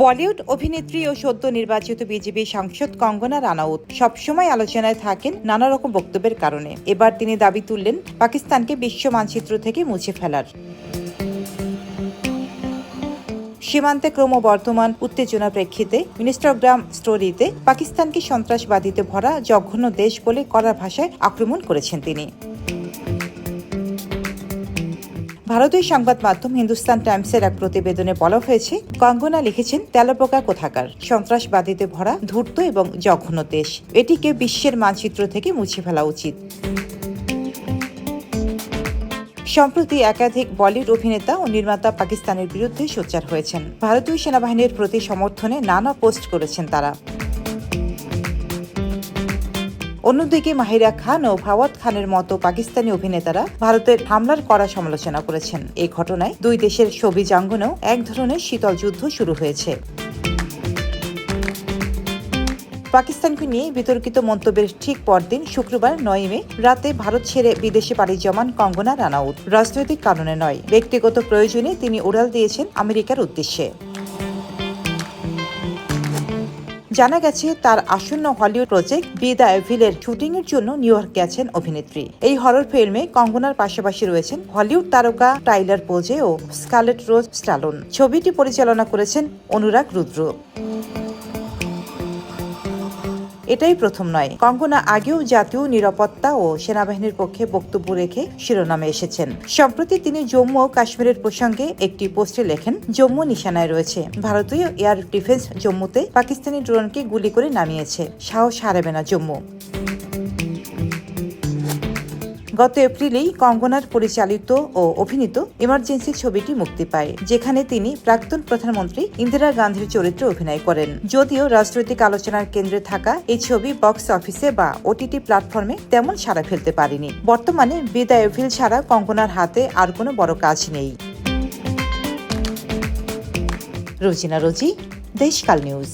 বলিউড অভিনেত্রী ও সদ্য নির্বাচিত বিজেপি সাংসদ কঙ্গনা রানাউত সবসময় আলোচনায় থাকেন নানা রকম বক্তব্যের কারণে। এবার তিনি দাবি তুললেন পাকিস্তানকে বিশ্ব মানচিত্র থেকে মুছে ফেলার। সীমান্তে ক্রমবর্ধমান উত্তেজনার প্রেক্ষিতে ইনস্টাগ্রাম স্টোরিতে পাকিস্তানকে সন্ত্রাসবাদীতে ভরা জঘন্য দেশ বলে কড়া ভাষায় আক্রমণ করেছেন তিনি। ভারতীয় সংবাদ মাধ্যম হিন্দুস্তান টাইমসের এক প্রতিবেদনে বলা হয়েছে, কঙ্গনা লিখেছেন, তেলাপোকা কোথাকার, সন্ত্রাসবাদীতে ভরা ধূর্ত এবং জঘন্য দেশ, এটিকে বিশ্বের মানচিত্র থেকে মুছে ফেলা উচিত। সম্প্রতি একাধিক বলিউড অভিনেতা ও নির্মাতা পাকিস্তানের বিরুদ্ধে সোচ্চার হয়েছেন। ভারতীয় সেনাবাহিনীর প্রতি সমর্থনে নানা পোস্ট করেছেন তারা। অন্যদিকে মাহিরা খান ও ফাওয়াদ খানের মতো পাকিস্তানি অভিনেতারা ভারতের হামলার কড়া সমালোচনা করেছেন। এই ঘটনায় দুই দেশের ছবি প্রাঙ্গণেও এক ধরনের শীতল যুদ্ধ শুরু হয়েছে। পাকিস্তানকে নিয়ে বিতর্কিত মন্তব্যের ঠিক পরদিন শুক্রবার 9 মে রাতে ভারত ছেড়ে বিদেশে পাড়ি জমান কঙ্গনা রানাউত। রাজনৈতিক কারণে নয়, ব্যক্তিগত প্রয়োজনে তিনি উড়াল দিয়েছেন আমেরিকার উদ্দেশ্যে। জানা গেছে, তার আসন্ন হলিউড প্রজেক্ট বি দ্য এভিলের শুটিং এর জন্য নিউ ইয়র্ক গেছেন অভিনেত্রী। এই হরর ফিল্মে কঙ্গনার পাশাপাশি রয়েছেন হলিউড তারকা টাইলার পোজে ও স্কারলেট রোজ স্ট্যালোন। ছবিটি পরিচালনা করেছেন অনুরাগ রুদ্র। এটাই প্রথম নয়, কঙ্গনা আগেও জাতীয় নিরাপত্তা ও সেনাবাহিনীর পক্ষে বক্তব্য রেখে শিরোনামে এসেছেন। সম্প্রতি তিনি জম্মু ও কাশ্মীরের প্রসঙ্গে একটি পোস্টে লেখেন, জম্মু নিশানায় রয়েছে, ভারতীয় এয়ার ডিফেন্স জম্মুতে পাকিস্তানি ড্রোনকে গুলি করে নামিয়েছে, সাহস হারাবে না জম্মু। গত এপ্রিলেই কঙ্গনার পরিচালিত ও অভিনীত ইমার্জেন্সি ছবিটি মুক্তি পায়, যেখানে তিনি প্রাক্তন প্রধানমন্ত্রী ইন্দিরা গান্ধীর চরিত্রে অভিনয় করেন। যদিও রাজনৈতিক আলোচনার কেন্দ্রে থাকা এই ছবি বক্স অফিসে বা ওটিটি প্ল্যাটফর্মে তেমন সাড়া ফেলতে পারেনি। বর্তমানে বি দ্য এভিল ছাড়া কঙ্গনার হাতে আর কোনো বড় কাজ নেই। রোজিনা রোজি, দেশকাল নিউজ।